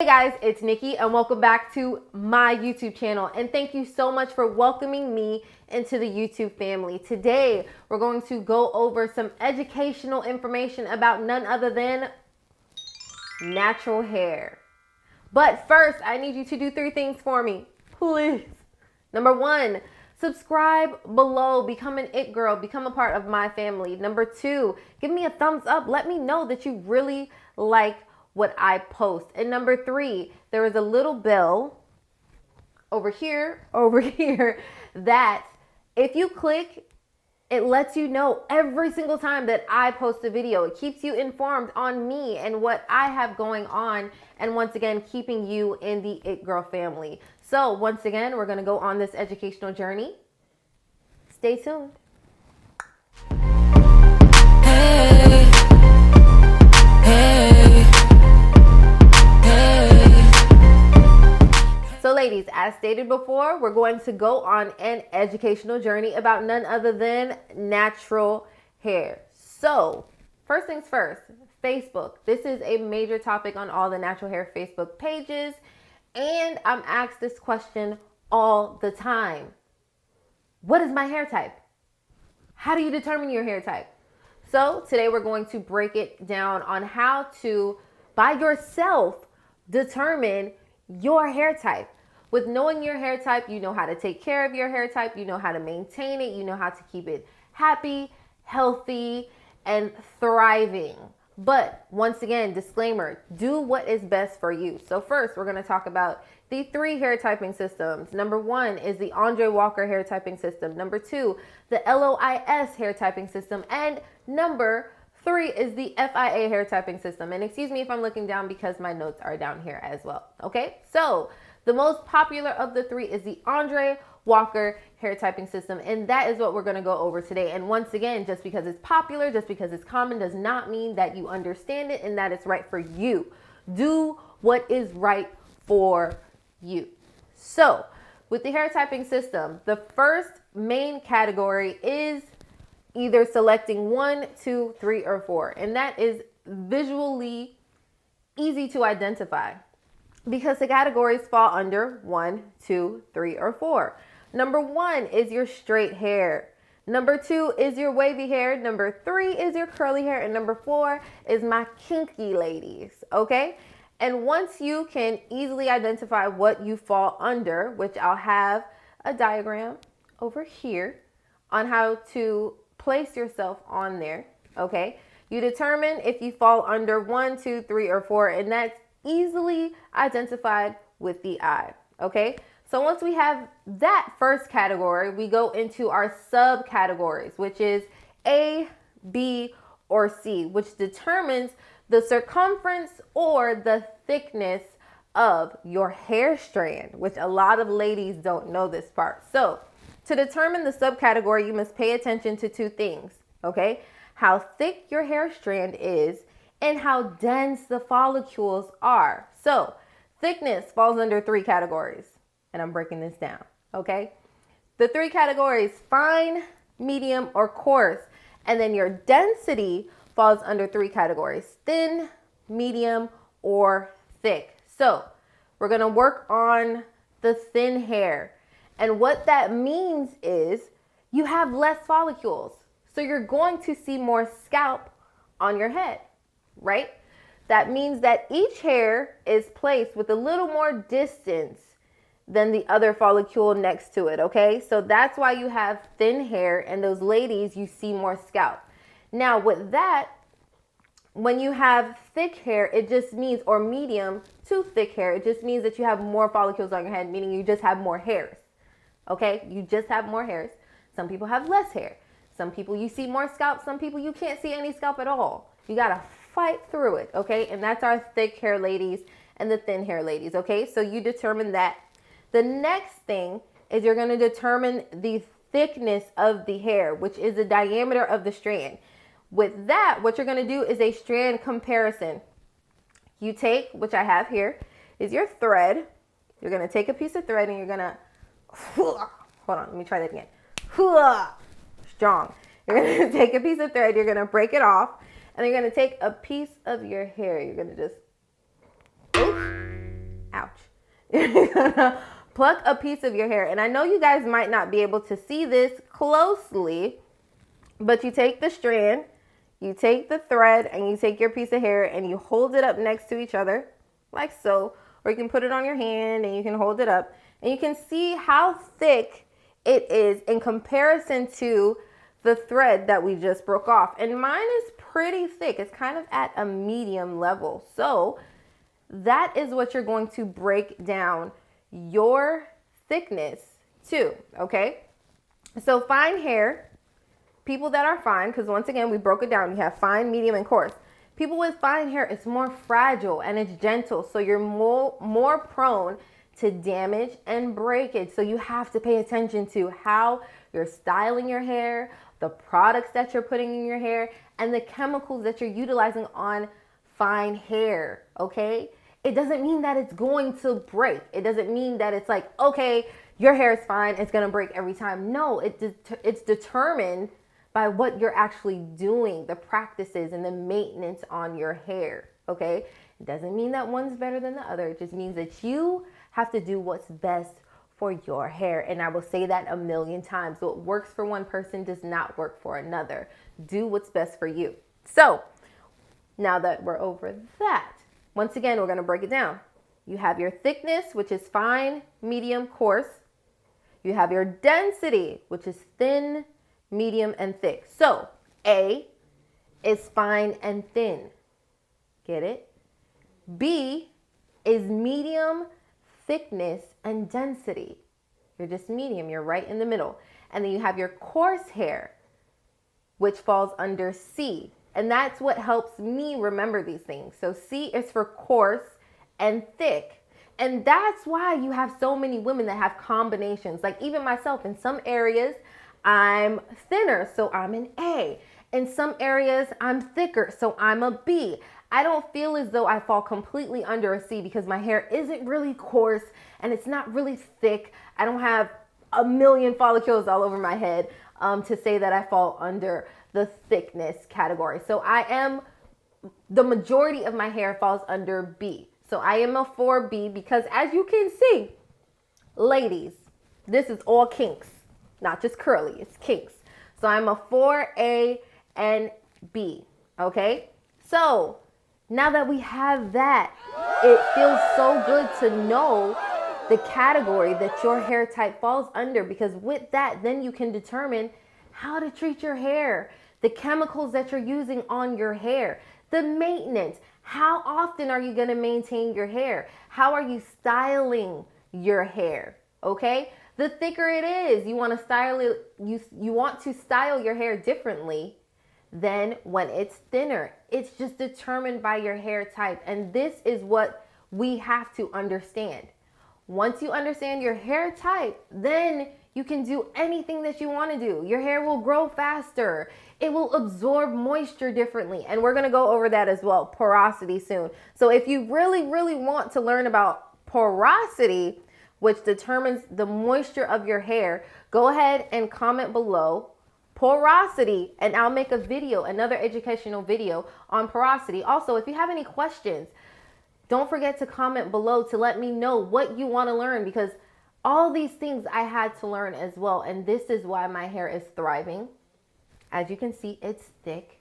guys, it's Nikki and welcome back to my YouTube channel, and thank you so much for welcoming me into the YouTube family. Today we're going to go over some educational information about none other than natural hair. But first, I need you to do 3 things for me, please. Number 1, subscribe below, become an it girl, become a part of my family. Number 2, give me a thumbs up, let me know that you really like what I post. And number 3, there is a little bell over here that if you click, it lets you know every single time that I post a video. It keeps you informed on me and what I have going on, and once again, keeping you in the It Girl family. So once again, we're gonna go on this educational journey. Stay tuned. So ladies, as stated before, we're going to go on an educational journey about none other than natural hair. So first things first, Facebook. This is a major topic on all the natural hair Facebook pages, and I'm asked this question all the time. What is my hair type? How do you determine your hair type? So today we're going to break it down on how to, by yourself, determine your hair type. With knowing your hair type, you know how to take care of your hair type, you know how to maintain it, you know how to keep it happy, healthy, and thriving. But once again, disclaimer, do what is best for you. So first, we're going to talk about the 3 hair typing systems. Number 1 is the Andre Walker hair typing system. Number 2, the LOIS hair typing system. And number 3 is the FIA hair typing system. And excuse me if I'm looking down because my notes are down here as well. Okay, so the most popular of the 3 is the Andre Walker hair typing system, and that is what we're going to go over today. And once again, just because it's popular, just because it's common, does not mean that you understand it and that it's right for you. Do what is right for you. So with the hair typing system, the first main category is either selecting 1, 2, 3, or 4, and that is visually easy to identify, because the categories fall under 1, 2, 3, or 4. Number 1 is your straight hair. Number 2 is your wavy hair. Number 3 is your curly hair. And number 4 is my kinky ladies, okay? And once you can easily identify what you fall under, which I'll have a diagram over here on how to place yourself on there, okay? You determine if you fall under 1, 2, 3, or 4, and that's easily identified with the eye, okay? So once we have that first category, we go into our subcategories, which is A, B, or C, which determines the circumference or the thickness of your hair strand, which a lot of ladies don't know this part. So to determine the subcategory, you must pay attention to 2 things, okay? How thick your hair strand is and how dense the follicles are. So thickness falls under 3 categories, and I'm breaking this down, okay? The 3 categories: fine, medium, or coarse. And then your density falls under 3 categories: thin, medium, or thick. So we're gonna work on the thin hair. And what that means is you have less follicles. So you're going to see more scalp on your head, right? That means that each hair is placed with a little more distance than the other follicle next to it, okay? So that's why you have thin hair, and those ladies, you see more scalp. Now with that, when you have thick hair, it just means, or medium to thick hair, it just means that you have more follicles on your head, meaning you just have more hairs, okay? You just have more hairs. Some people have less hair. Some people you see more scalp, some people you can't see any scalp at all. You gotta fight through it, okay? And that's our thick hair ladies and the thin hair ladies, okay? So you determine that. The next thing is you're gonna determine the thickness of the hair, which is the diameter of the strand. With that, what you're gonna do is a strand comparison. You take, which I have here, is your thread. You're gonna take a piece of thread and you're gonna, hold on, let me try that again. Strong. You're gonna take a piece of thread, you're gonna break it off, and you're gonna take a piece of your hair. You're gonna just, oops, you're gonna pluck a piece of your hair. And I know you guys might not be able to see this closely, but you take the strand, you take the thread, and you take your piece of hair and you hold it up next to each other like so, or you can put it on your hand and you can hold it up and you can see how thick it is in comparison to the thread that we just broke off. And mine is pretty thick. It's kind of at a medium level. So that is what you're going to break down your thickness to, okay? So fine hair, people that are fine, because once again, we broke it down. You have fine, medium, and coarse. People with fine hair, it's more fragile and it's gentle. So you're more prone to damage and breakage. So you have to pay attention to how you're styling your hair, the products that you're putting in your hair, and the chemicals that you're utilizing on fine hair, okay? It doesn't mean that it's going to break. It doesn't mean that it's like, okay, your hair is fine, it's gonna break every time. No, it's determined by what you're actually doing, the practices and the maintenance on your hair, okay? It doesn't mean that one's better than the other. It just means that you have to do what's best for your hair. And I will say that a million times. What works for one person does not work for another. Do what's best for you. So now that we're over that, once again, we're gonna break it down. You have your thickness, which is fine, medium, coarse. You have your density, which is thin, medium, and thick. So A is fine and thin. Get it? B is medium, thickness, and density. You're just medium. You're right in the middle. And then you have your coarse hair, which falls under C. And that's what helps me remember these things. So C is for coarse and thick. And that's why you have so many women that have combinations. Like even myself, in some areas, I'm thinner, so I'm an A. In some areas, I'm thicker, so I'm a B. I don't feel as though I fall completely under a C because my hair isn't really coarse and it's not really thick. I don't have a million follicles all over my head to say that I fall under the thickness category. So the majority of my hair falls under B. So I am a 4B because as you can see, ladies, this is all kinks. Not just curly, it's kinks. So I'm a 4A and B, okay? So now that we have that, it feels so good to know the category that your hair type falls under, because with that, then you can determine how to treat your hair, the chemicals that you're using on your hair, the maintenance. How often are you gonna maintain your hair? How are you styling your hair, okay? The thicker it is, you want to style it, you want to style your hair differently than when it's thinner. It's just determined by your hair type. And this is what we have to understand. Once you understand your hair type, then you can do anything that you want to do. Your hair will grow faster. It will absorb moisture differently. And we're going to go over that as well, porosity soon. So if you really, really want to learn about porosity, which determines the moisture of your hair, go ahead and comment below porosity, and I'll make a video, another educational video on porosity. Also, if you have any questions, don't forget to comment below to let me know what you want to learn, because all these things I had to learn as well. And this is why my hair is thriving. As you can see, it's thick,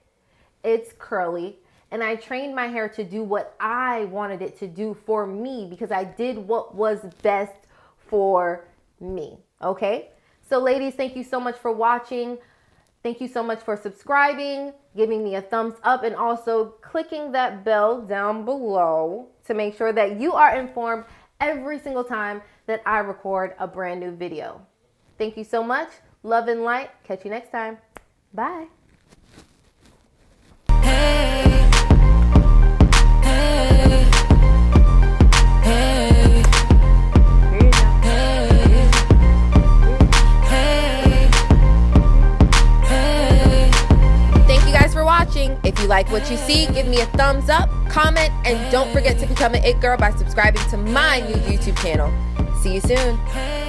it's curly, and I trained my hair to do what I wanted it to do for me, because I did what was best for me. Okay, so ladies, thank you so much for watching. Thank you so much for subscribing, giving me a thumbs up, and also clicking that bell down below to make sure that you are informed every single time that I record a brand new video. Thank you so much. Love and light. Catch you next time. Bye. If you like what you see, give me a thumbs up, comment, and don't forget to become an It Girl by subscribing to my new YouTube channel. See you soon.